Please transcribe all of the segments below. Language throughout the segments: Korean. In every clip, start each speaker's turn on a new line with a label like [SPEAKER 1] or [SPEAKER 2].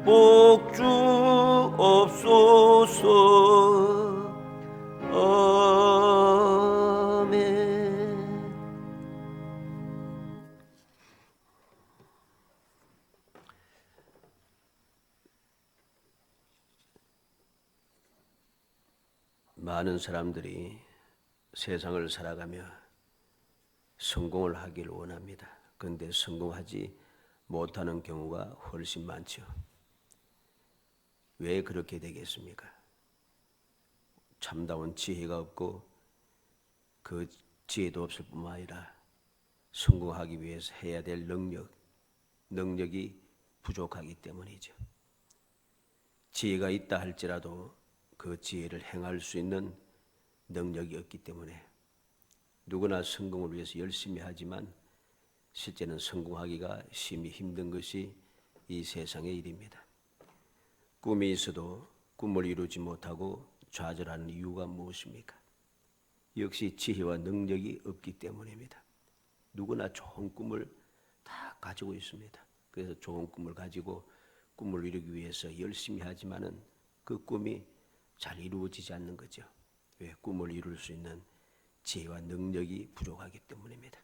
[SPEAKER 1] 복주옵소서. 아멘. 많은 사람들이 세상을 살아가며 성공을 하기를 원합니다. 그런데 성공하지 못하는 경우가 훨씬 많죠. 왜 그렇게 되겠습니까? 참다운 지혜가 없고 그 지혜도 없을 뿐만 아니라 성공하기 위해서 해야 될 능력이 부족하기 때문이죠. 지혜가 있다 할지라도 그 지혜를 행할 수 있는 능력이 없기 때문에 누구나 성공을 위해서 열심히 하지만 실제는 성공하기가 심히 힘든 것이 이 세상의 일입니다. 꿈이 있어도 꿈을 이루지 못하고 좌절하는 이유가 무엇입니까? 역시 지혜와 능력이 없기 때문입니다. 누구나 좋은 꿈을 다 가지고 있습니다. 그래서 좋은 꿈을 가지고 꿈을 이루기 위해서 열심히 하지만은 그 꿈이 잘 이루어지지 않는 거죠. 왜? 꿈을 이룰 수 있는 지혜와 능력이 부족하기 때문입니다.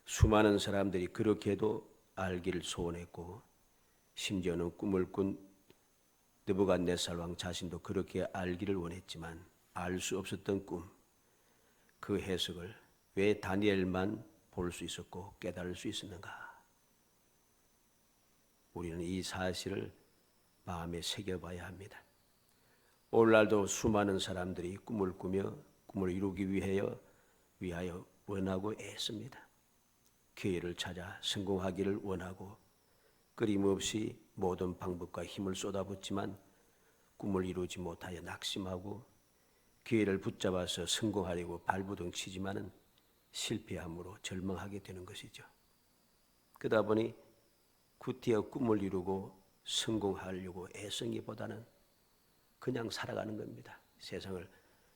[SPEAKER 1] 수많은 사람들이 그렇게도 알기를 소원했고 심지어는 꿈을 꾼 느부갓네살 왕 자신도 그렇게 알기를 원했지만 알 수 없었던 꿈, 그 해석을 왜 다니엘만 볼 수 있었고 깨달을 수 있었는가? 우리는 이 사실을 마음에 새겨봐야 합니다. 오늘날도 수많은 사람들이 꿈을 꾸며 꿈을 이루기 위하여 원하고 애씁니다. 기회를 찾아 성공하기를 원하고 끊임없이 모든 방법과 힘을 쏟아붓지만 꿈을 이루지 못하여 낙심하고 기회를 붙잡아서 성공하려고 발부둥 치지만은 실패함으로 절망하게 되는 것이죠. 그러다 보니 구태여 꿈을 이루고 성공하려고 애쓰기보다는 그냥 살아가는 겁니다. 세상을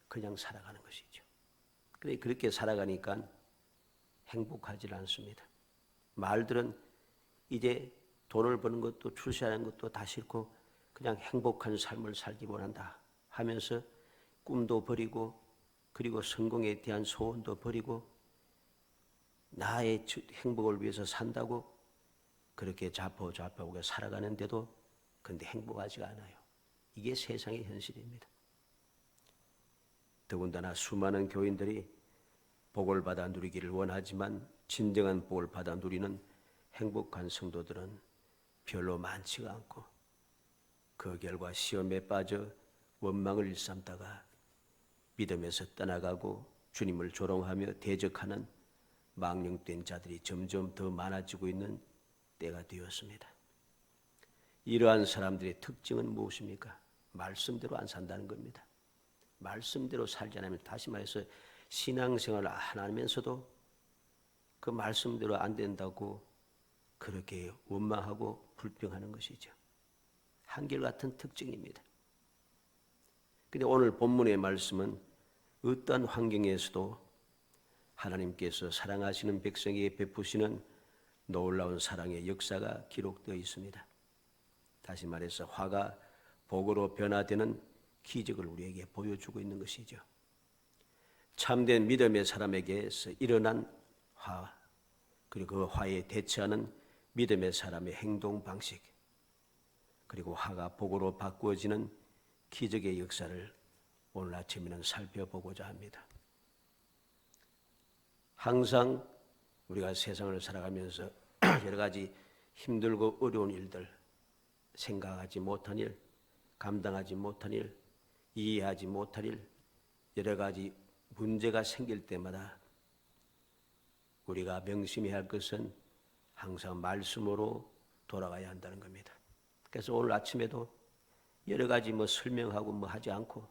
[SPEAKER 1] 그냥 살아가는 것이죠. 그래 그렇게 살아가니까 행복하지 않습니다. 말들은 이제 돈을 버는 것도 출세하는 것도 다 싫고 그냥 행복한 삶을 살기 원한다 하면서 꿈도 버리고 그리고 성공에 대한 소원도 버리고 나의 행복을 위해서 산다고 그렇게 자포자포하고 살아가는데도 근데 행복하지가 않아요. 이게 세상의 현실입니다. 더군다나 수많은 교인들이 복을 받아 누리기를 원하지만 진정한 복을 받아 누리는 행복한 성도들은 별로 많지가 않고 그 결과 시험에 빠져 원망을 일삼다가 믿음에서 떠나가고 주님을 조롱하며 대적하는 망령된 자들이 점점 더 많아지고 있는 때가 되었습니다. 이러한 사람들의 특징은 무엇입니까? 말씀대로 안 산다는 겁니다. 말씀대로 살지 않으면, 다시 말해서 신앙생활을 안 하면서도 그 말씀대로 안 된다고 그렇게 원망하고 불평하는 것이죠. 한결같은 특징입니다. 그런데 오늘 본문의 말씀은 어떠한 환경에서도 하나님께서 사랑하시는 백성에게 베푸시는 놀라운 사랑의 역사가 기록되어 있습니다. 다시 말해서 화가 복으로 변화되는 기적을 우리에게 보여주고 있는 것이죠. 참된 믿음의 사람에게서 일어난 화, 그리고 그 화에 대처하는 믿음의 사람의 행동 방식, 그리고 화가 복으로 바꾸어지는 기적의 역사를 오늘 아침에는 살펴보고자 합니다. 항상 우리가 세상을 살아가면서 여러 가지 힘들고 어려운 일들, 생각하지 못한 일, 감당하지 못한 일, 이해하지 못할 일, 여러 가지 문제가 생길 때마다 우리가 명심해야 할 것은 항상 말씀으로 돌아가야 한다는 겁니다. 그래서 오늘 아침에도 여러 가지 설명하고 하지 않고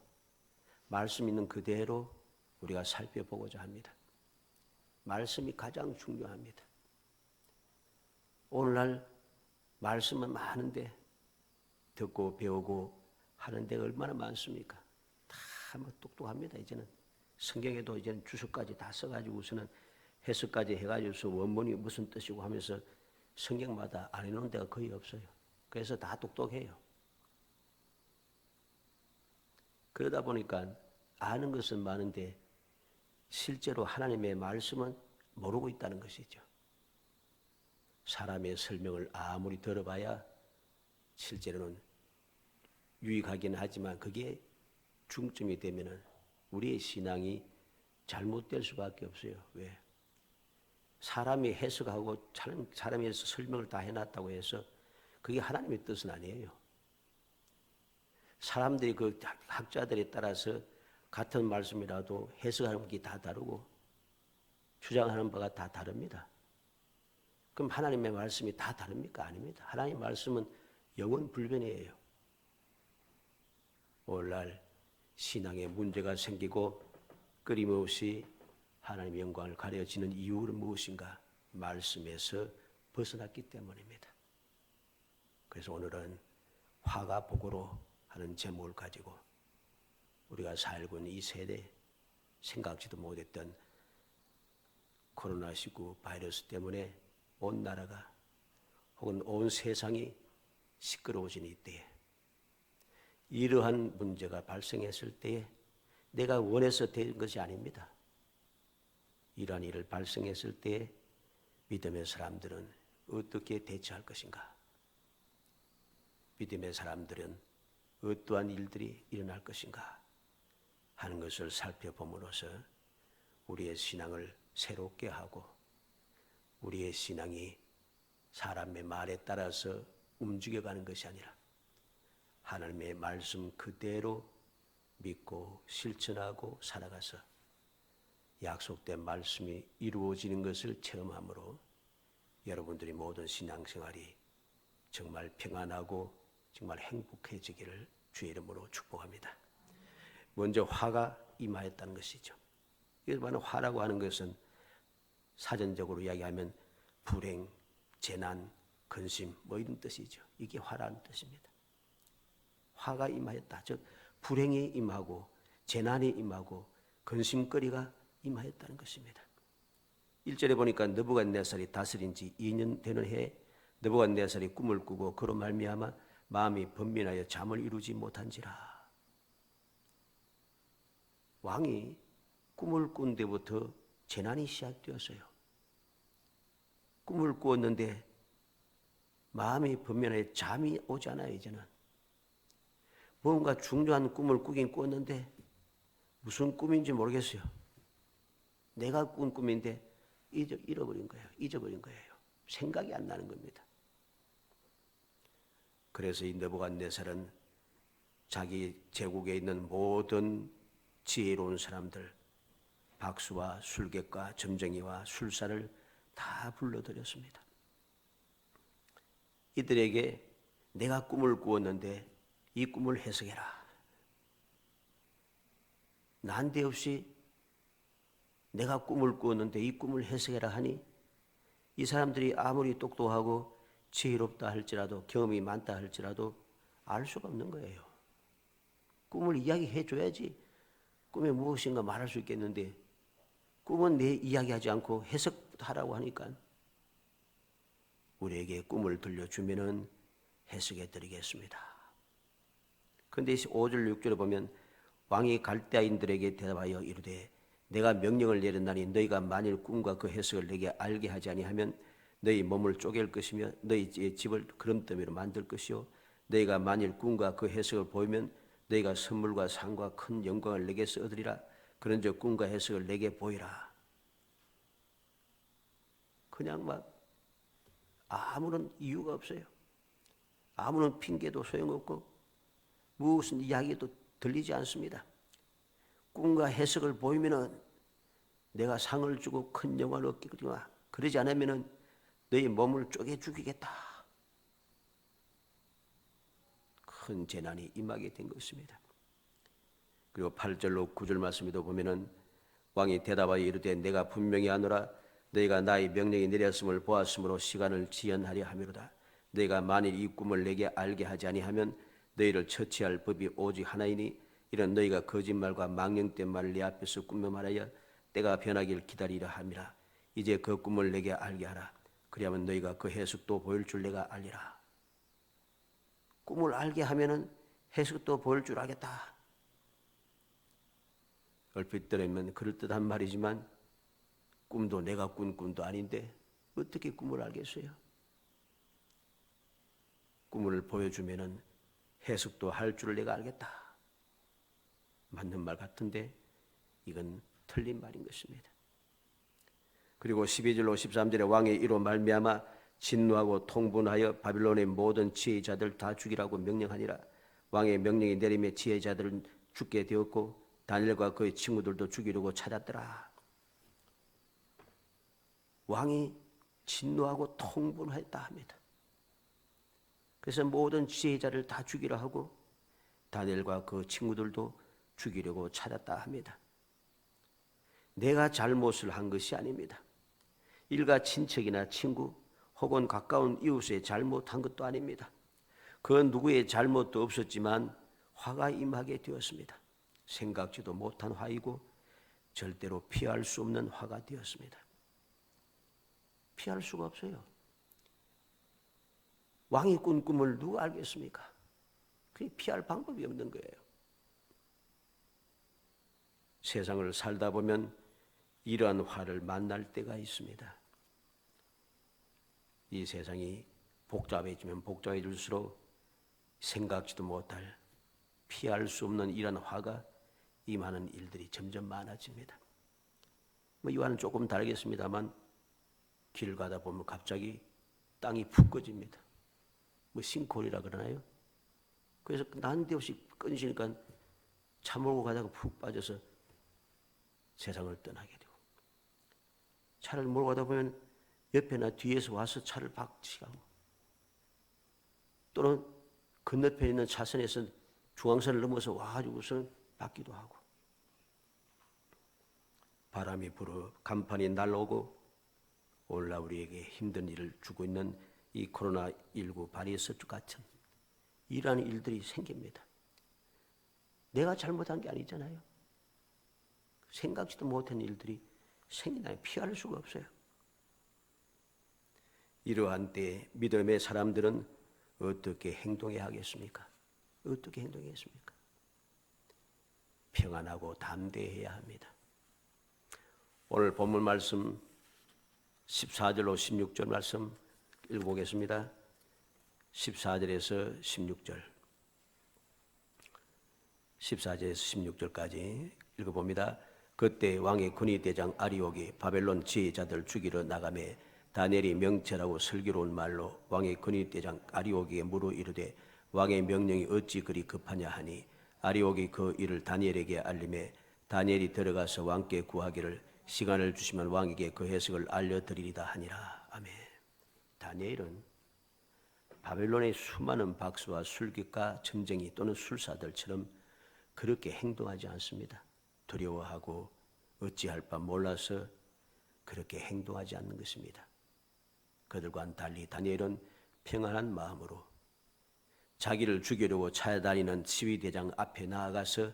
[SPEAKER 1] 말씀 있는 그대로 우리가 살펴보고자 합니다. 말씀이 가장 중요합니다. 오늘날 말씀은 많은데 듣고 배우고 하는 데가 얼마나 많습니까? 다 똑똑합니다. 이제는 성경에도 이제는 주석까지 다 써가지고서는 해석까지 해가지고서 원문이 무슨 뜻이고 하면서 성경마다 안 해놓은 데가 거의 없어요. 그래서 다 똑똑해요. 그러다 보니까 아는 것은 많은데 실제로 하나님의 말씀은 모르고 있다는 것이죠. 사람의 설명을 아무리 들어봐야 실제로는 유익하긴 하지만 그게 중점이 되면은 우리의 신앙이 잘못될 수밖에 없어요. 왜? 사람이 해석하고 사람이 설명을 다 해놨다고 해서 그게 하나님의 뜻은 아니에요. 사람들이 그 학자들에 따라서 같은 말씀이라도 해석하는 게 다 다르고 주장하는 바가 다 다릅니다. 그럼 하나님의 말씀이 다 다릅니까? 아닙니다. 하나님의 말씀은 영원 불변이에요. 오늘날 신앙에 문제가 생기고 끊임없이 하나님의 영광을 가려지는 이유는 무엇인가? 말씀에서 벗어났기 때문입니다. 그래서 오늘은 화가 복으로 하는 제목을 가지고 우리가 살고 있는 이 세대 생각지도 못했던 코로나19 바이러스 때문에 온 나라가 혹은 온 세상이 시끄러워진 이때에 이러한 문제가 발생했을 때에 내가 원해서 된 것이 아닙니다. 이러한 일을 발생했을 때에 믿음의 사람들은 어떻게 대처할 것인가? 믿음의 사람들은 어떠한 일들이 일어날 것인가? 하는 것을 살펴봄으로써 우리의 신앙을 새롭게 하고 우리의 신앙이 사람의 말에 따라서 움직여가는 것이 아니라 하나님의 말씀 그대로 믿고 실천하고 살아가서 약속된 말씀이 이루어지는 것을 체험함으로 여러분들이 모든 신앙생활이 정말 평안하고 정말 행복해지기를 주의 이름으로 축복합니다. 먼저 화가 임하였다는 것이죠. 이것만 화라고 하는 것은 사전적으로 이야기하면 불행, 재난, 근심 뭐 이런 뜻이죠. 이게 화라는 뜻입니다. 화가 임하였다. 즉 불행이 임하고 재난이 임하고 근심거리가 임하였다는 것입니다. 1절에 보니까 느부갓네살이 다스린 지 2년 되는 해에 느부갓네살이 꿈을 꾸고 그로 말미암아 마음이 번민하여 잠을 이루지 못한지라. 왕이 꿈을 꾼 데부터 재난이 시작되었어요. 꿈을 꾸었는데 마음이 번민하여 잠이 오지 않아요. 이제는 뭔가 중요한 꿈을 꾸긴 꿨는데 무슨 꿈인지 모르겠어요. 내가 꾼 꿈인데 잃어버린 거예요. 잊어버린 거예요. 생각이 안 나는 겁니다. 그래서 이 느부갓네살은 자기 제국에 있는 모든 지혜로운 사람들, 박수와 술객과 점쟁이와 술사를 다 불러들였습니다. 이들에게 내가 꿈을 꾸었는데 이 꿈을 해석해라. 난데없이 내가 꿈을 꾸었는데 이 꿈을 해석해라 하니 이 사람들이 아무리 똑똑하고 지혜롭다 할지라도 경험이 많다 할지라도 알 수가 없는 거예요. 꿈을 이야기해 줘야지 꿈이 무엇인가 말할 수 있겠는데 꿈은 내 이야기하지 않고 해석하라고 하니까 우리에게 꿈을 들려주면은 해석해 드리겠습니다. 그런데 5절 6절에 보면 왕이 갈대아인들에게 대답하여 이르되 내가 명령을 내렸나니 너희가 만일 꿈과 그 해석을 내게 알게 하지 아니하면 너희 몸을 쪼갤 것이며 너희 집을 그름더미로 만들 것이요 너희가 만일 꿈과 그 해석을 보이면 너희가 선물과 상과 큰 영광을 내게서 얻으리라. 그런즉 꿈과 해석을 내게 보이라. 그냥 막 아무런 이유가 없어요. 아무런 핑계도 소용없고 무슨 이야기도 들리지 않습니다. 꿈과 해석을 보이면은 내가 상을 주고 큰 영광을 얻겠구나. 그러지 않으면은 너희 몸을 쪼개 죽이겠다. 큰 재난이 임하게 된 것입니다. 그리고 8절로 9절 말씀에도 보면은 왕이 대답하여 이르되 내가 분명히 아노라 너희가 나의 명령이 내렸음을 보았으므로 시간을 지연하려 함이로다. 너희가 만일 이 꿈을 내게 알게 하지 아니하면 너희를 처치할 법이 오직 하나이니 이런 너희가 거짓말과 망령된 말을 내 앞에서 꾸며 말하여 때가 변하기를 기다리라 함이라. 이제 그 꿈을 내게 알게 하라. 그리하면 너희가 그 해석도 보일 줄 내가 알리라. 꿈을 알게 하면은 해석도 보일 줄 알겠다. 얼핏 들으면 그럴듯한 말이지만 꿈도 내가 꾼 꿈도 아닌데 어떻게 꿈을 알겠어요? 꿈을 보여주면은 해석도 할 줄을 내가 알겠다. 맞는 말 같은데 이건 틀린 말인 것입니다. 그리고 12절로 13절에 왕의 이로 말미암아 진노하고 통분하여 바빌론의 모든 지혜자들 다 죽이라고 명령하니라. 왕의 명령이 내림에 지혜자들은 죽게 되었고 다니엘과 그의 친구들도 죽이려고 찾았더라. 왕이 진노하고 통분했다 합니다. 그래서 모든 지혜자를 다 죽이려 하고 다니엘과 그 친구들도 죽이려고 찾았다 합니다. 내가 잘못을 한 것이 아닙니다. 일가 친척이나 친구 혹은 가까운 이웃의 잘못한 것도 아닙니다. 그 누구의 잘못도 없었지만 화가 임하게 되었습니다. 생각지도 못한 화이고 절대로 피할 수 없는 화가 되었습니다. 피할 수가 없어요. 왕이 꾼 꿈을 누가 알겠습니까? 그게 피할 방법이 없는 거예요. 세상을 살다 보면 이러한 화를 만날 때가 있습니다. 이 세상이 복잡해지면 복잡해질수록 생각지도 못할 피할 수 없는 이러한 화가 임하는 일들이 점점 많아집니다. 이와는 조금 다르겠습니다만 길 가다 보면 갑자기 땅이 푹 꺼집니다. 싱크홀이라 그러나요? 그래서 난데없이 끊으시니까 차 몰고 가다가 푹 빠져서 세상을 떠나게 되고, 차를 몰고 가다 보면 옆에나 뒤에서 와서 차를 박치하고, 또는 건너편에 있는 차선에서 중앙선을 넘어서 와가지고서는 박기도 하고, 바람이 불어 간판이 날아오고 오늘날 우리에게 힘든 일을 주고 있는 이 코로나19 바이러스 같은 이러한 일들이 생깁니다. 내가 잘못한 게 아니잖아요. 생각지도 못한 일들이 생기나요? 피할 수가 없어요. 이러한 때에 믿음의 사람들은 어떻게 행동해야 하겠습니까? 어떻게 행동했습니까? 평안하고 담대해야 합니다. 오늘 본문 말씀 14절로 16절 말씀 읽어보겠습니다. 14절에서 16절 14절에서 16절까지 읽어봅니다. 그때 왕의 군의대장 아리옥이 바벨론 지혜자들 죽이러 나가매 다니엘이 명철하고 슬기로운 말로 왕의 군의대장 아리옥에게 물어 이르되 왕의 명령이 어찌 그리 급하냐 하니 아리옥이 그 일을 다니엘에게 알림해 다니엘이 들어가서 왕께 구하기를 시간을 주시면 왕에게 그 해석을 알려드리리다 하니라. 아멘. 다니엘은 바벨론의 수많은 박수와 술객과 점쟁이 또는 술사들처럼 그렇게 행동하지 않습니다. 두려워하고 어찌할 바 몰라서 그렇게 행동하지 않는 것입니다. 그들과는 달리 다니엘은 평안한 마음으로 자기를 죽이려고 찾아다니는 지휘대장 앞에 나아가서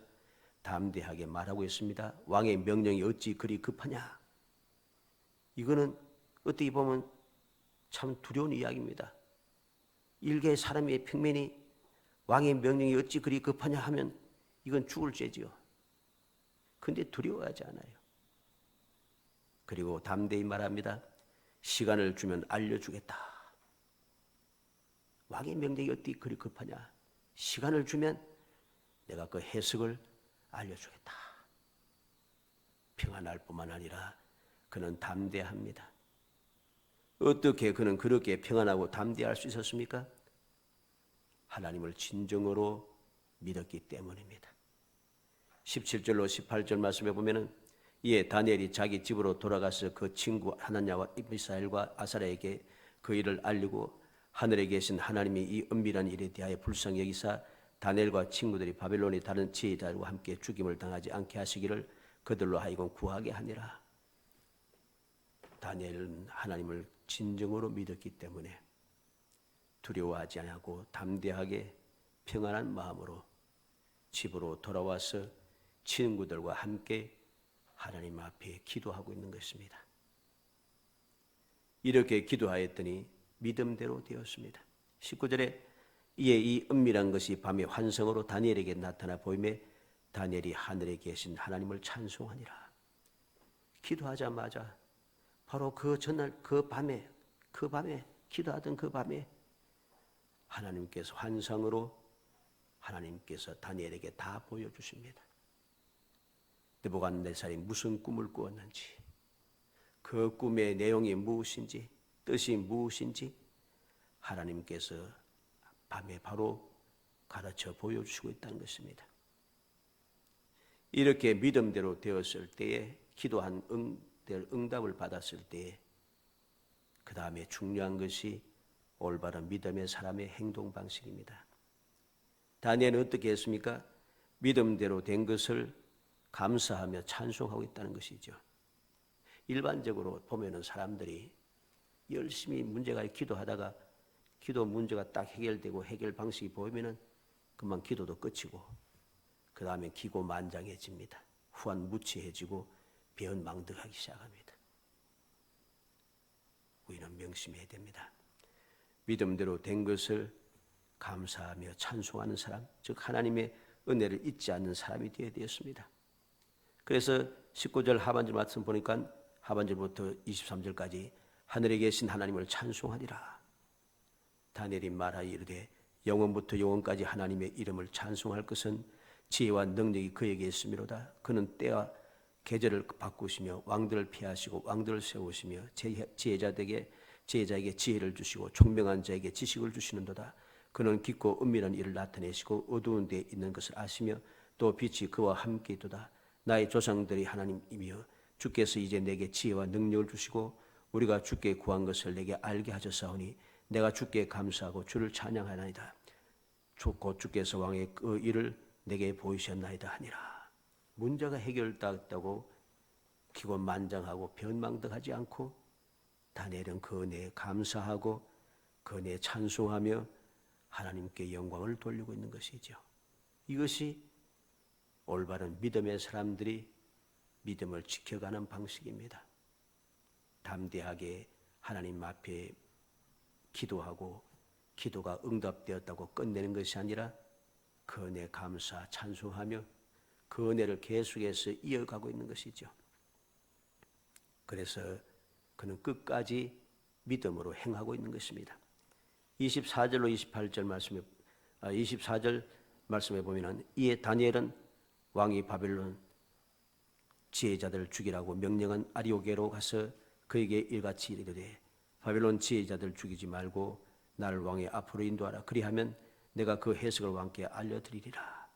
[SPEAKER 1] 담대하게 말하고 있습니다. 왕의 명령이 어찌 그리 급하냐? 이거는 어떻게 보면 참 두려운 이야기입니다. 일개 사람의 평면이 왕의 명령이 어찌 그리 급하냐 하면 이건 죽을 죄지요. 그런데 두려워하지 않아요. 그리고 담대히 말합니다. 시간을 주면 알려주겠다. 왕의 명령이 어떻게 그리 급하냐? 시간을 주면 내가 그 해석을 알려주겠다. 평안할 뿐만 아니라 그는 담대합니다. 어떻게 그는 그렇게 평안하고 담대할 수 있었습니까? 하나님을 진정으로 믿었기 때문입니다. 17절로 18절 말씀에 보면은 이에 다니엘이 자기 집으로 돌아가서 그 친구 하나냐와 미사엘과 아사랴에게 그 일을 알리고 하늘에 계신 하나님이 이 은밀한 일에 대하여 불쌍히 여기사 다니엘과 친구들이 바벨론의 다른 지혜자들과 함께 죽임을 당하지 않게 하시기를 그들로 하여금 구하게 하니라. 다니엘은 하나님을 진정으로 믿었기 때문에 두려워하지 않고 담대하게 평안한 마음으로 집으로 돌아와서 친구들과 함께 하나님 앞에 기도하고 있는 것입니다. 이렇게 기도하였더니 믿음대로 되었습니다. 19절에 이에 이 은밀한 것이 밤의 환성으로 다니엘에게 나타나 보임에 다니엘이 하늘에 계신 하나님을 찬송하니라. 기도하자마자 바로 그 전날 그 밤에 기도하던 그 밤에 하나님께서 환상으로 하나님께서 다니엘에게 다 보여주십니다. 느부갓네살이 무슨 꿈을 꾸었는지, 그 꿈의 내용이 무엇인지, 뜻이 무엇인지 하나님께서 밤에 바로 가르쳐 보여주시고 있다는 것입니다. 이렇게 믿음대로 되었을 때에, 기도한 응답을 받았을 때에 그 다음에 중요한 것이 올바른 믿음의 사람의 행동 방식입니다. 다니엘은 어떻게 했습니까? 믿음대로 된 것을 감사하며 찬송하고 있다는 것이죠. 일반적으로 보면은 사람들이 열심히 문제가 기도하다가 기도 문제가 딱 해결되고 해결 방식이 보이면은 그만 기도도 끝이고 그 다음에 기고만장해집니다. 후한무치해지고 배은망덕하기 시작합니다. 우리는 명심해야 됩니다. 믿음대로 된 것을 감사하며 찬송하는 사람, 즉 하나님의 은혜를 잊지 않는 사람이 되어야 되었습니다. 그래서 19절 하반절 말씀 보니까 하반절부터 23절까지 하늘에 계신 하나님을 찬송하리라. 다니엘이 말하여 이르되 영원부터 영원까지 하나님의 이름을 찬송할 것은 지혜와 능력이 그에게 있음이로다. 그는 때와 계절을 바꾸시며 왕들을 피하시고 왕들을 세우시며 지혜자에게 지혜를 주시고 총명한 자에게 지식을 주시는도다. 그는 깊고 은밀한 일을 나타내시고 어두운 데에 있는 것을 아시며 또 빛이 그와 함께 있도다. 나의 조상들이 하나님이며 주께서 이제 내게 지혜와 능력을 주시고 우리가 주께 구한 것을 내게 알게 하셨사오니 내가 주께 감사하고 주를 찬양하나이다. 곧 주께서 왕의 그 일을 내게 보이셨나이다 하니라. 문제가 해결됐다고 기곤만장하고 변망덕하지 않고 다니엘은 그 은혜에 감사하고 그 은혜에 찬송하며 하나님께 영광을 돌리고 있는 것이죠. 이것이 올바른 믿음의 사람들이 믿음을 지켜가는 방식입니다. 담대하게 하나님 앞에 기도하고 기도가 응답되었다고 끝내는 것이 아니라 그 은혜 감사 찬송하며 그 은혜를 계속해서 이어가고 있는 것이죠. 그래서 그는 끝까지 믿음으로 행하고 있는 것입니다. 24절로 24절 말씀에 보면은 이에 다니엘은 왕이 바벨론 지혜자들을 죽이라고 명령한 아리오게로 가서 그에게 일같이 이르되 바벨론 지혜자들 죽이지 말고 나를 왕의 앞으로 인도하라. 그리하면 내가 그 해석을 왕께 알려드리리라.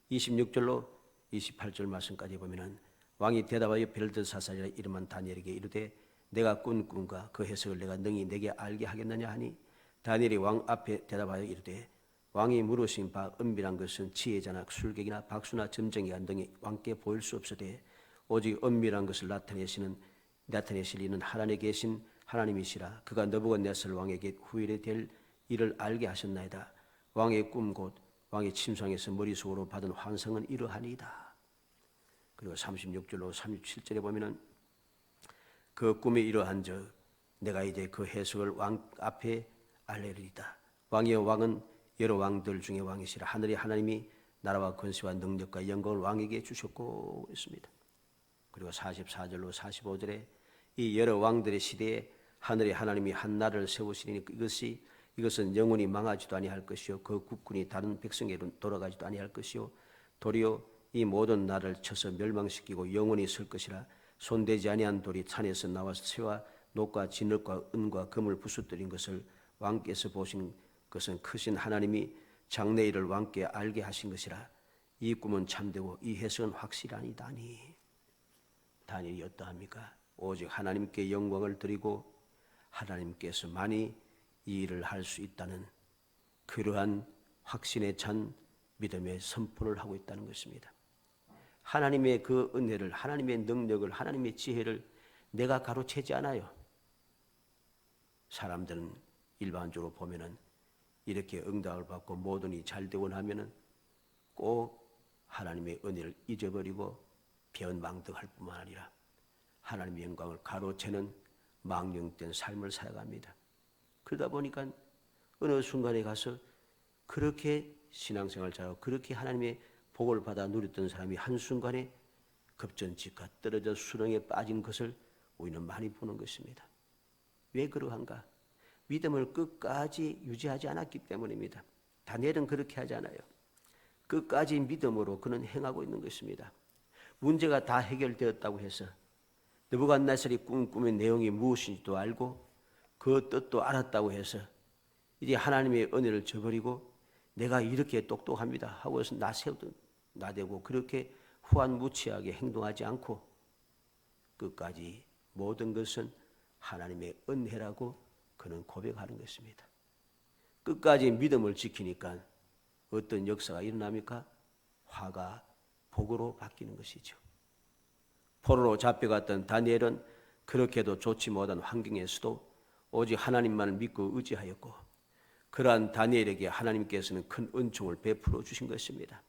[SPEAKER 1] 26절로 28절 말씀까지 보면은 왕이 대답하여 벨드사살이라 이름한 다니엘에게 이르되 내가 꾼 꿈과 그 해석을 내가 능히 내게 알게 하겠느냐 하니 다니엘이 왕 앞에 대답하여 이르되 왕이 물으신 바 은밀한 것은 지혜자나 술객이나 박수나 점쟁이가 능히 왕께 보일 수 없으되 오직 은밀한 것을 나타내실 이는 하나님에 계신 하나님이시라. 그가 느부갓네살 왕에게 후일에 될 일을 알게 하셨나이다. 왕의 꿈 곧 왕의 침상에서 머릿속으로 받은 환상은 이러하니이다. 그리고 36절로 37절에 보면은 그 꿈이 이러한즉 내가 이제 그 해석을 왕 앞에 알리리이다. 왕이여 왕은 여러 왕들 중에 왕이시라. 하늘의 하나님이 나라와 권세와 능력과 영광을 왕에게 주셨고 했습니다. 그리고 44절로 45절에 이 여러 왕들의 시대에 하늘의 하나님이 한 나라를 세우시니 이것은 영원히 망하지도 아니할 것이요 그 국군이 다른 백성에게로 돌아가지도 아니할 것이요 도리어 이 모든 나라를 쳐서 멸망시키고 영원히 설 것이라. 손대지 아니한 돌이 산에서 나와서 새와 녹과 진흙과 은과 금을 부수뜨린 것을 왕께서 보신 것은 크신 하나님이 장래일을 왕께 알게 하신 것이라. 이 꿈은 참되고 이 해석은 확실하니다니. 다니엘이 어떠합니까? 오직 하나님께 영광을 드리고 하나님께서 많이 이 일을 할 수 있다는 그러한 확신에 찬 믿음의 선포를 하고 있다는 것입니다. 하나님의 그 은혜를, 하나님의 능력을, 하나님의 지혜를 내가 가로채지 않아요. 사람들은 일반적으로 보면은 이렇게 응답을 받고 모든 일이 잘 되고 나면은 꼭 하나님의 은혜를 잊어버리고 변망덕할 뿐만 아니라 하나님의 영광을 가로채는 망령된 삶을 살아갑니다. 그러다 보니까 어느 순간에 가서 그렇게 신앙생활 잘하고 그렇게 하나님의 복을 받아 누렸던 사람이 한순간에 급전직하 떨어져 수렁에 빠진 것을 우리는 많이 보는 것입니다. 왜 그러한가? 믿음을 끝까지 유지하지 않았기 때문입니다. 다니엘은 그렇게 하지 않아요. 끝까지 믿음으로 그는 행하고 있는 것입니다. 문제가 다 해결되었다고 해서 느부갓네살이 꿈의 내용이 무엇인지도 알고 그 뜻도 알았다고 해서 이제 하나님의 은혜를 저버리고 내가 이렇게 똑똑합니다 하고 해서 나대고 그렇게 후한무치하게 행동하지 않고 끝까지 모든 것은 하나님의 은혜라고 그는 고백하는 것입니다. 끝까지 믿음을 지키니까 어떤 역사가 일어납니까? 화가 복으로 바뀌는 것이죠. 포로로 잡혀갔던 다니엘은 그렇게도 좋지 못한 환경에서도 오직 하나님만을 믿고 의지하였고 그러한 다니엘에게 하나님께서는 큰 은총을 베풀어 주신 것입니다.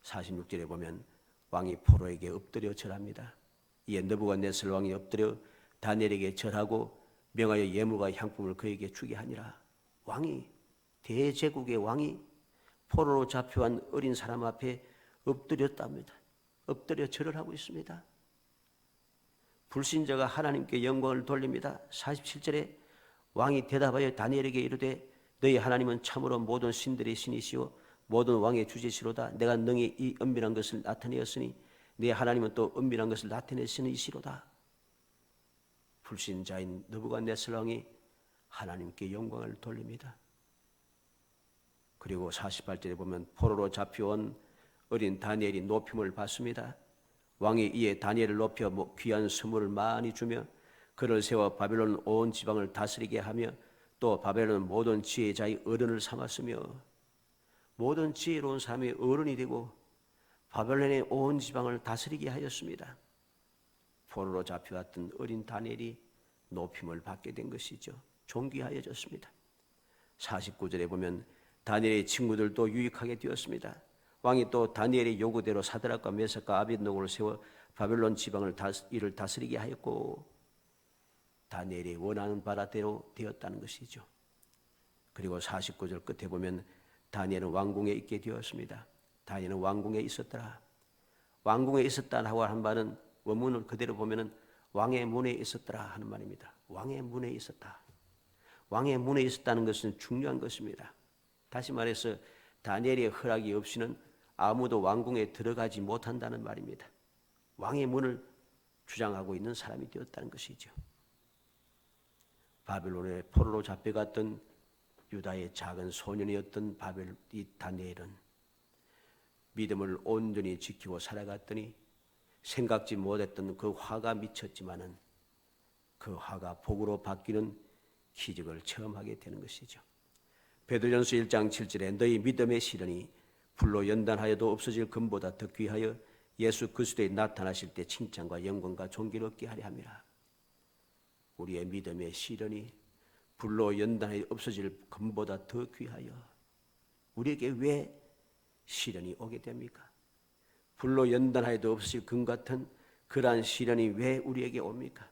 [SPEAKER 1] 46절에 보면 왕이 포로에게 엎드려 절합니다. 이에 느부갓네살 왕이 엎드려 다니엘에게 절하고 명하여 예물과 향품을 그에게 주게 하니라. 왕이, 대제국의 왕이 포로로 잡혀간 어린 사람 앞에 엎드렸답니다. 엎드려 절을 하고 있습니다. 불신자가 하나님께 영광을 돌립니다. 47절에 왕이 대답하여 다니엘에게 이르되 너희 하나님은 참으로 모든 신들의 신이시오 모든 왕의 주제시로다. 내가 능히 이 은밀한 것을 나타내었으니 네 하나님은 또 은밀한 것을 나타내시는 이시로다. 불신자인 느부갓네살 왕이 하나님께 영광을 돌립니다. 그리고 48절에 보면 포로로 잡혀온 어린 다니엘이 높임을 받습니다. 왕이 이에 다니엘을 높여 귀한 선물을 많이 주며 그를 세워 바벨론 온 지방을 다스리게 하며 또 바벨론 모든 지혜자의 어른을 삼았으며 모든 지혜로운 사람의 어른이 되고 바벨론의 온 지방을 다스리게 하였습니다. 포로로 잡혀갔던 어린 다니엘이 높임을 받게 된 것이죠. 존귀하여졌습니다. 49절에 보면 다니엘의 친구들도 유익하게 되었습니다. 왕이 또 다니엘의 요구대로 사드락과 메삭과 아벳느고를 세워 바벨론 지방을 이를 다스리게 하였고 다니엘이 원하는 바라대로 되었다는 것이죠. 그리고 49절 끝에 보면 다니엘은 왕궁에 있게 되었습니다. 다니엘은 왕궁에 있었더라. 왕궁에 있었다 하고 한 말은 원문을 그대로 보면은 왕의 문에 있었더라 하는 말입니다. 왕의 문에 있었다. 왕의 문에 있었다는 것은 중요한 것입니다. 다시 말해서 다니엘의 허락이 없이는 아무도 왕궁에 들어가지 못한다는 말입니다. 왕의 문을 주장하고 있는 사람이 되었다는 것이죠. 바벨론에 포로로 잡혀갔던 유다의 작은 소년이었던 이 다니엘은 믿음을 온전히 지키고 살아갔더니 생각지 못했던 그 화가 미쳤지만은 그 화가 복으로 바뀌는 기적을 체험하게 되는 것이죠. 베드로전서 1장 7절에 너희 믿음의 시련이 불로 연단하여도 없어질 금보다 더 귀하여 예수 그리스도에 나타나실 때 칭찬과 영광과 존귀를 얻게 하려 함이라. 우리의 믿음의 시련이 불로 연단하여 없어질 금보다 더 귀하여 우리에게 왜 시련이 오게 됩니까? 불로 연단하여도 없을 금 같은 그러한 시련이 왜 우리에게 옵니까?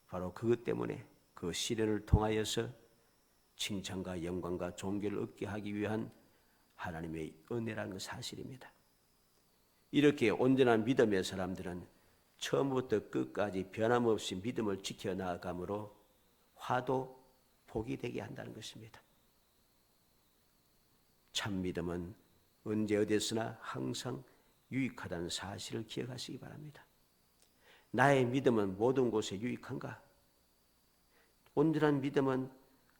[SPEAKER 1] 바로 그것 때문에 그 시련을 통하여서 칭찬과 영광과 존귀를 얻게 하기 위한 하나님의 은혜라는 사실입니다. 이렇게 온전한 믿음의 사람들은 처음부터 끝까지 변함없이 믿음을 지켜나가므로 화도 복이 되게 한다는 것입니다. 참 믿음은 언제 어디서나 항상 유익하다는 사실을 기억하시기 바랍니다. 나의 믿음은 모든 곳에 유익한가? 온전한 믿음은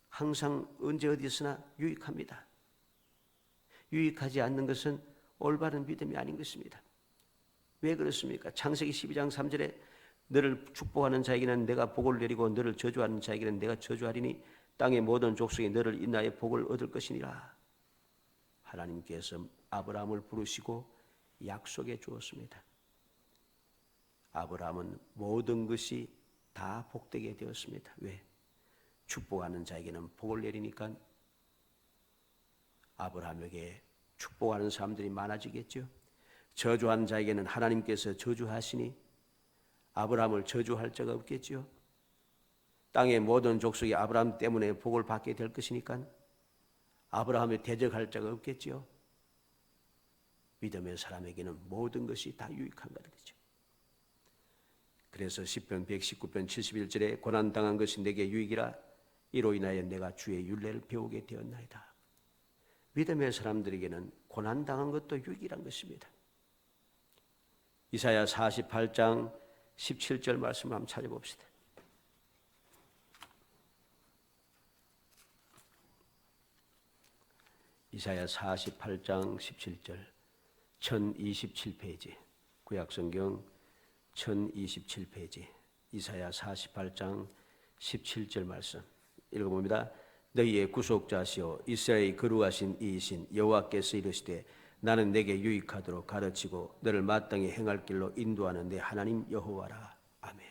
[SPEAKER 1] 항상 언제 어디서나 유익합니다. 유익하지 않는 것은 올바른 믿음이 아닌 것입니다. 왜 그렇습니까? 창세기 12장 3절에 너를 축복하는 자에게는 내가 복을 내리고 너를 저주하는 자에게는 내가 저주하리니 땅의 모든 족속이 너를 인하여 복을 얻을 것이니라. 하나님께서 아브라함을 부르시고 약속해 주었습니다. 아브라함은 모든 것이 다 복되게 되었습니다. 왜? 축복하는 자에게는 복을 내리니까 아브라함에게 축복하는 사람들이 많아지겠죠. 저주하는 자에게는 하나님께서 저주하시니 아브라함을 저주할 자가 없겠죠. 땅의 모든 족속이 아브라함 때문에 복을 받게 될 것이니까 아브라함의 대적할 자가 없겠지요. 믿음의 사람에게는 모든 것이 다 유익한 거죠. 그래서 시편 119편 71절에 고난당한 것이 내게 유익이라 이로 인하여 내가 주의 율례를 배우게 되었나이다. 믿음의 사람들에게는 고난당한 것도 유익이란 것입니다. 이사야 48장 17절 말씀을 한번 찾아봅시다. 이사야 48장 17절 1027페이지 구약성경 1027페이지 이사야 48장 17절 말씀 읽어봅니다. 너희의 구속자시오 이스라엘의 거룩하신 이이신 여호와께서 이르시되 나는 내게 유익하도록 가르치고 너를 마땅히 행할 길로 인도하는 내 하나님 여호와라. 아멘.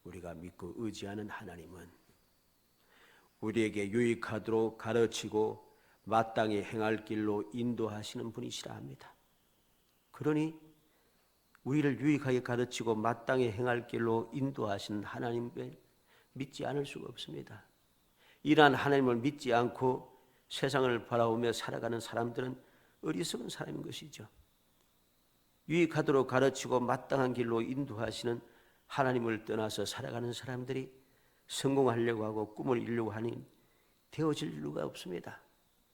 [SPEAKER 1] 우리가 믿고 의지하는 하나님은 우리에게 유익하도록 가르치고 마땅히 행할 길로 인도하시는 분이시라 합니다. 그러니 우리를 유익하게 가르치고 마땅히 행할 길로 인도하시는 하나님을 믿지 않을 수가 없습니다. 이러한 하나님을 믿지 않고 세상을 바라보며 살아가는 사람들은 어리석은 사람인 것이죠. 유익하도록 가르치고 마땅한 길로 인도하시는 하나님을 떠나서 살아가는 사람들이 성공하려고 하고 꿈을 이루려고 하니 되어질 이유가 없습니다.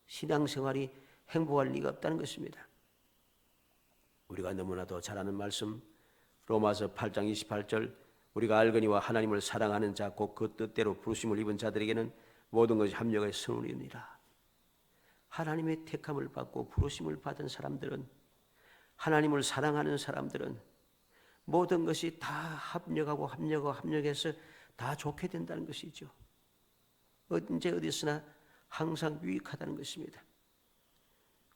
[SPEAKER 1] 신앙생활이 행복할 리가 없다는 것입니다. 우리가 너무나도 잘 아는 말씀 로마서 8장 28절 우리가 알거니와 하나님을 사랑하는 자 곧 그 뜻대로 부르심을 입은 자들에게는 모든 것이 합력의 선물이니라. 하나님의 택함을 받고 부르심을 받은 사람들은 하나님을 사랑하는 사람들은 모든 것이 다 합력해서 다 좋게 된다는 것이죠. 언제 어디서나 항상 유익하다는 것입니다.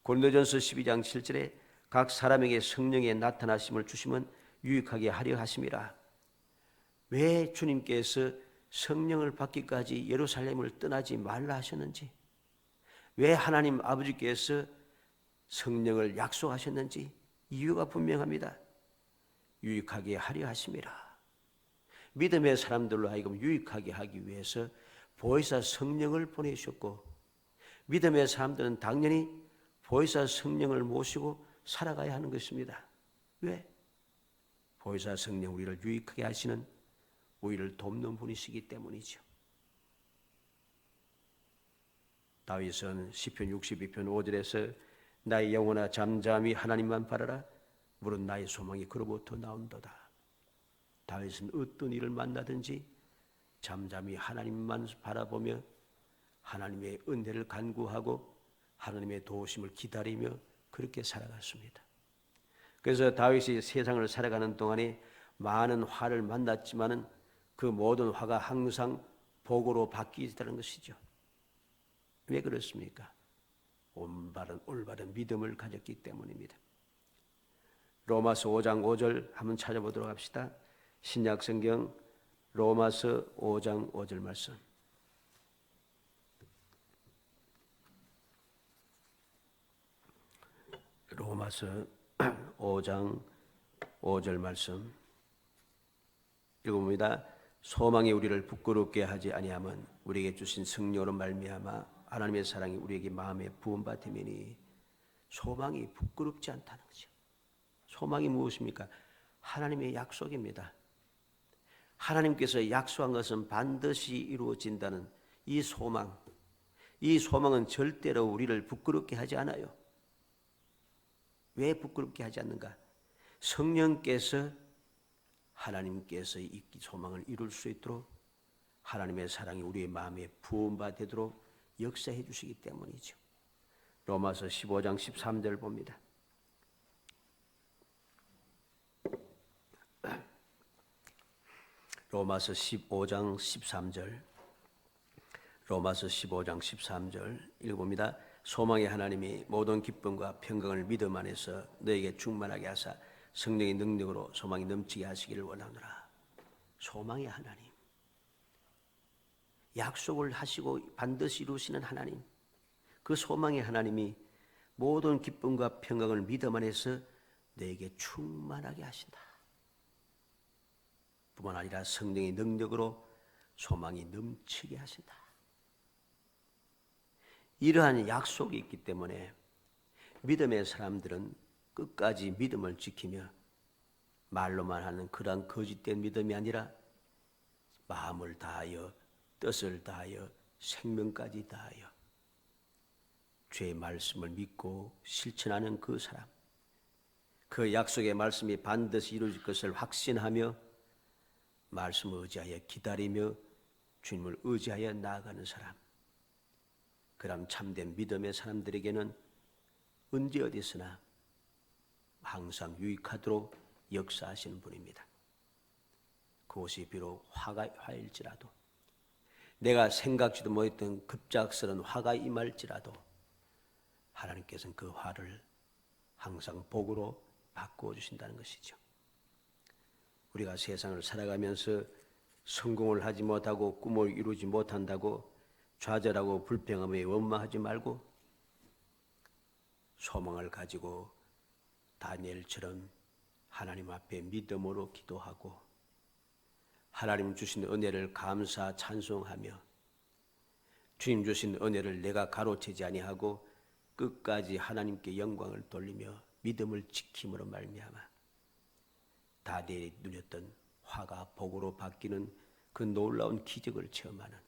[SPEAKER 1] 고린도전서 12장 7절에 각 사람에게 성령의 나타나심을 주시면 유익하게 하려 하심이라. 왜 주님께서 성령을 받기까지 예루살렘을 떠나지 말라 하셨는지, 왜 하나님 아버지께서 성령을 약속하셨는지 이유가 분명합니다. 유익하게 하려 하심이라. 믿음의 사람들로 하여금 유익하게 하기 위해서 보혜사 성령을 보내셨고, 믿음의 사람들은 당연히 보혜사 성령을 모시고 살아가야 하는 것입니다. 왜? 보혜사 성령 우리를 유익하게 하시는, 우리를 돕는 분이시기 때문이죠. 다윗은 시편 62편 5절에서 나의 영혼아 잠잠히 하나님만 바라라. 물은 나의 소망이 그로부터 나온도다. 다윗은 어떤 일을 만나든지 잠잠히 하나님만 바라보며 하나님의 은혜를 간구하고 하나님의 도우심을 기다리며 그렇게 살아갔습니다. 그래서 다윗이 세상을 살아가는 동안에 많은 화를 만났지만은 그 모든 화가 항상 복으로 바뀌었다는 것이죠. 왜 그렇습니까? 올바른 믿음을 가졌기 때문입니다. 로마서 5장 5절 한번 찾아보도록 합시다. 신약성경 로마서 5장 5절 말씀. 로마서 5장 5절 말씀 읽어봅니다. 소망이 우리를 부끄럽게 하지 아니하면 우리에게 주신 성령으로 말미암아 하나님의 사랑이 우리에게 마음에 부은 바 되매니. 소망이 부끄럽지 않다는 거죠. 소망이 무엇입니까? 하나님의 약속입니다. 하나님께서 약속한 것은 반드시 이루어진다는 이 소망, 이 소망은 절대로 우리를 부끄럽게 하지 않아요. 왜 부끄럽게 하지 않는가? 성령께서 하나님께서 이 소망을 이룰 수 있도록 하나님의 사랑이 우리의 마음에 부은 바 되도록 역사해 주시기 때문이죠. 로마서 15장 13절 봅니다. 로마서 15장 13절 로마서 15장 13절 읽어봅니다. 소망의 하나님이 모든 기쁨과 평강을 믿음 안에서 너에게 충만하게 하사 성령의 능력으로 소망이 넘치게 하시기를 원하노라. 소망의 하나님, 약속을 하시고 반드시 이루시는 하나님, 그 소망의 하나님이 모든 기쁨과 평강을 믿음 안에서 너에게 충만하게 하신다. 뿐만 아니라 성령의 능력으로 소망이 넘치게 하신다. 이러한 약속이 있기 때문에 믿음의 사람들은 끝까지 믿음을 지키며 말로만 하는 그러한 거짓된 믿음이 아니라 마음을 다하여 뜻을 다하여 생명까지 다하여 주의 말씀을 믿고 실천하는 그 사람, 그 약속의 말씀이 반드시 이루어질 것을 확신하며 말씀을 의지하여 기다리며 주님을 의지하여 나아가는 사람, 그럼 참된 믿음의 사람들에게는 언제 어디서나 항상 유익하도록 역사하시는 분입니다. 그것이 비록 화일지라도, 내가 생각지도 못했던 급작스러운 화가 임할지라도 하나님께서는 그 화를 항상 복으로 바꾸어 주신다는 것이죠. 우리가 세상을 살아가면서 성공을 하지 못하고 꿈을 이루지 못한다고 좌절하고 불평하며 원망하지 말고 소망을 가지고 다니엘처럼 하나님 앞에 믿음으로 기도하고 하나님 주신 은혜를 감사 찬송하며 주님 주신 은혜를 내가 가로채지 아니하고 끝까지 하나님께 영광을 돌리며 믿음을 지킴으로 말미암아 다니엘이 누렸던 화가 복으로 바뀌는 그 놀라운 기적을 체험하는,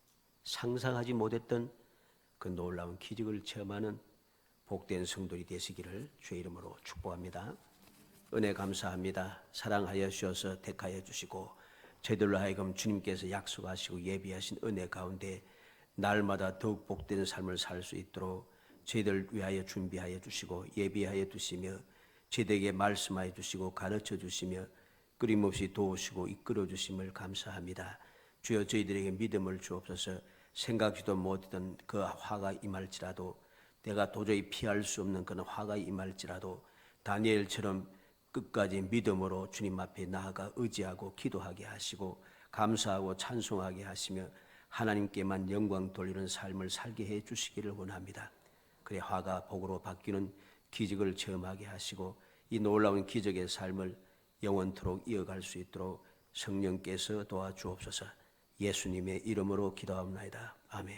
[SPEAKER 1] 상상하지 못했던 그 놀라운 기적을 체험하는 복된 성도들이 되시기를 주의 이름으로 축복합니다. 은혜 감사합니다. 사랑하여 주셔서 택하여 주시고 저희들로 하여금 주님께서 약속하시고 예비하신 은혜 가운데 날마다 더욱 복된 삶을 살 수 있도록 저희들 위하여 준비하여 주시고 예비하여 두시며 저희들에게 말씀하여 주시고 가르쳐 주시며 끊임없이 도우시고 이끌어 주심을 감사합니다. 주여 저희들에게 믿음을 주옵소서. 생각지도 못했던 그 화가 임할지라도, 내가 도저히 피할 수 없는 그런 화가 임할지라도 다니엘처럼 끝까지 믿음으로 주님 앞에 나아가 의지하고 기도하게 하시고 감사하고 찬송하게 하시며 하나님께만 영광 돌리는 삶을 살게 해 주시기를 원합니다. 그래 화가 복으로 바뀌는 기적을 체험하게 하시고 이 놀라운 기적의 삶을 영원토록 이어갈 수 있도록 성령께서 도와주옵소서. 예수님의 이름으로 기도합니다. 아멘.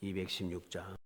[SPEAKER 1] 216장